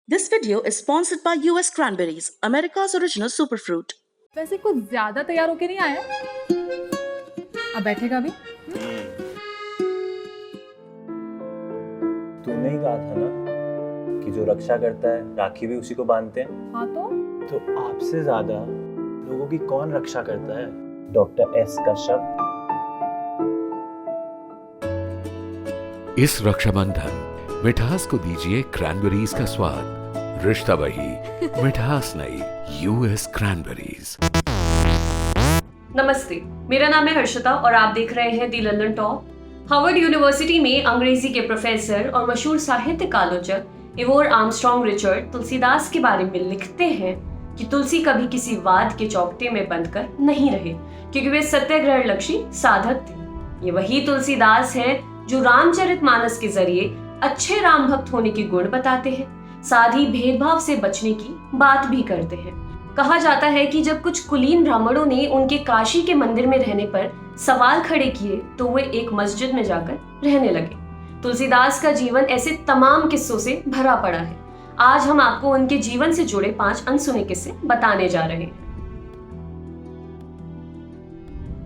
This video is sponsored by US Cranberries, America's original superfruit. वैसे कुछ ज्यादा तैयार होके नहीं आया? अब बैठेगा भी? तूने ही कहा था ना कि जो रक्षा करता है राखी भी उसी को बांधते हैं। हाँ तो आपसे ज्यादा लोगों की कौन रक्षा करता है? Doctor S Kashyap. इस रक्षाबंधन मिठास को दीजिए क्रैनबेरीज का स्वाद। रिश्ता वही, मिठास नई, यूएस क्रैनबेरीज। नमस्ते, मेरा नाम है हर्षिता और आप देख रहे हैं दी लंदन टॉप। हार्वर्ड यूनिवर्सिटी में अंग्रेजी के प्रोफेसर और मशहूर साहित्यिक आलोचक इवोर आर्मस्ट्रॉन्ग रिचर्ड तुलसीदास के बारे में लिखते हैं कि तुलसी कभी किसी वाद के चौकटे में बंधकर नहीं रहे, क्योंकि वे सत्याग्रह लक्षी साधक थे। ये वही तुलसीदास है जो रामचरितमानस के जरिए अच्छे राम भक्त होने के गुण बताते हैं, साथ ही भेदभाव से बचने की बात भी करते हैं। कहा जाता है कि जब कुछ कुलीन ब्राह्मणों ने उनके काशी के मंदिर में रहने पर सवाल खड़े किए तो वे एक मस्जिद में जाकर रहने लगे। तुलसीदास का जीवन ऐसे तमाम किस्सों से भरा पड़ा है। आज हम आपको उनके जीवन से जुड़े 5 अनसुने किस्से बताने जा रहे हैं।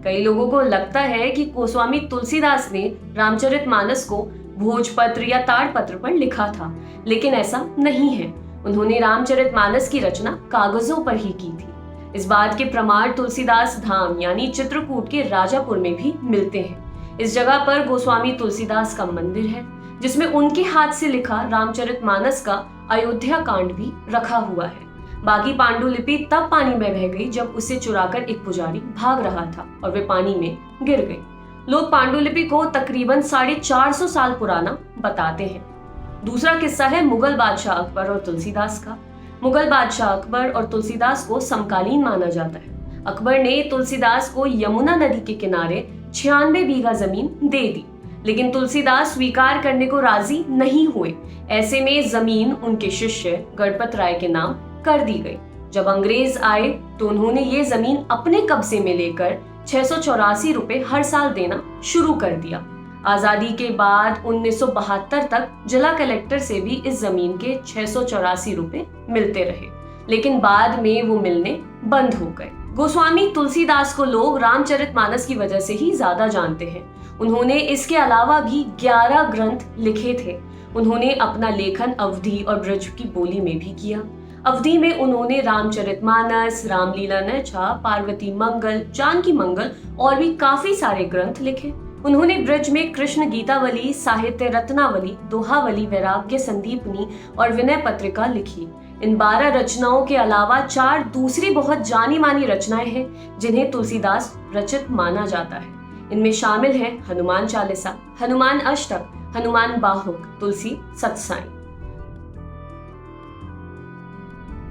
कई लोगों को लगता है कि गोस्वामी तुलसीदास ने रामचरितमानस को भोजपत्र या ताड़पत्र पर लिखा था, लेकिन ऐसा नहीं है। उन्होंने रामचरितमानस की रचना कागजों पर ही की थी। इस बात के प्रमाण तुलसीदास धाम यानी चित्रकूट के राजापुर में भी मिलते हैं। इस जगह पर गोस्वामी तुलसीदास का मंदिर है, जिसमें उनके हाथ से लिखा रामचरितमानस का अयोध्या कांड भी रखा हुआ है। बाकी पांडुलिपि तब पानी में बह गई जब उसे चुराकर एक पुजारी भाग रहा था और वे पानी में गिर गई। लोग पांडुलिपि को तकरीबन 450 साल पुराना बताते हैं। दूसरा किस्सा है मुगल बादशाह अकबर और तुलसीदास का। मुगल बादशाह अकबर और तुलसीदास को समकालीन माना जाता है। अकबर ने तुलसीदास को यमुना नदी के किनारे 96 बीघा जमीन दे दी, लेकिन तुलसीदास स्वीकार करने को राजी नहीं हुए। ऐसे में जमीन उनके शिष्य गणपत राय के नाम कर दी गई। जब अंग्रेज आए तो उन्होंने ये जमीन अपने कब्जे में लेकर 684 रुपए हर साल देना शुरू कर दिया। आजादी के बाद 1972 तक जिला कलेक्टर से भी इस जमीन के 684 रुपए मिलते रहे, लेकिन बाद में वो मिलने बंद हो गए। गोस्वामी तुलसीदास को लोग रामचरितमानस की वजह से ही ज्यादा जानते हैं। उन्होंने इसके अलावा भी 11 ग्रंथ लिखे थे। उन्होंने अपना लेखन अवधी और ब्रज की बोली में भी किया। अवधी में उन्होंने रामचरितमानस, रामलीला नैछा, पार्वती मंगल, जानकी मंगल और भी काफी सारे ग्रंथ लिखे। उन्होंने ब्रज में कृष्ण गीतावली, साहित्य रत्नावली, दोहावली, वैराग्य संदीपनी और विनय पत्रिका लिखी। इन 12 रचनाओं के अलावा 4 दूसरी बहुत जानी मानी रचनाएं हैं जिन्हें तुलसीदास रचित माना जाता है। इनमें शामिल है हनुमान चालीसा, हनुमान अष्टक, हनुमान बाहुक, तुलसी सतसाई।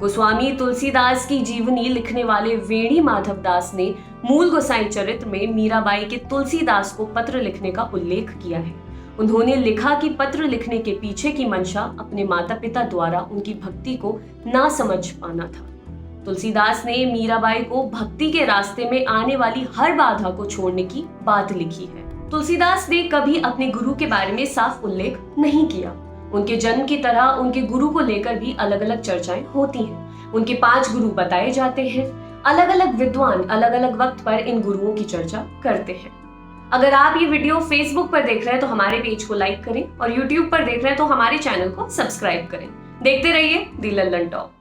गोस्वामी तुलसीदास की जीवनी लिखने वाले वेणी माधव दास ने मूल गोसाई चरित्र में मीराबाई के तुलसीदास को पत्र लिखने का उल्लेख किया है। उन्होंने लिखा कि पत्र लिखने के पीछे की मंशा अपने माता पिता द्वारा उनकी भक्ति को ना समझ पाना था। तुलसीदास ने मीराबाई को भक्ति के रास्ते में आने वाली हर बाधा को छोड़ने की बात लिखी है। तुलसीदास ने कभी अपने गुरु के बारे में साफ उल्लेख नहीं किया। उनके जन्म की तरह उनके गुरु को लेकर भी अलग अलग चर्चाएं होती हैं। उनके 5 गुरु बताए जाते हैं। अलग अलग विद्वान अलग अलग वक्त पर इन गुरुओं की चर्चा करते हैं। अगर आप ये वीडियो फेसबुक पर देख रहे हैं तो हमारे पेज को लाइक करें और यूट्यूब पर देख रहे हैं तो हमारे चैनल को सब्सक्राइब करें। देखते रहिए दी लंदन टॉप।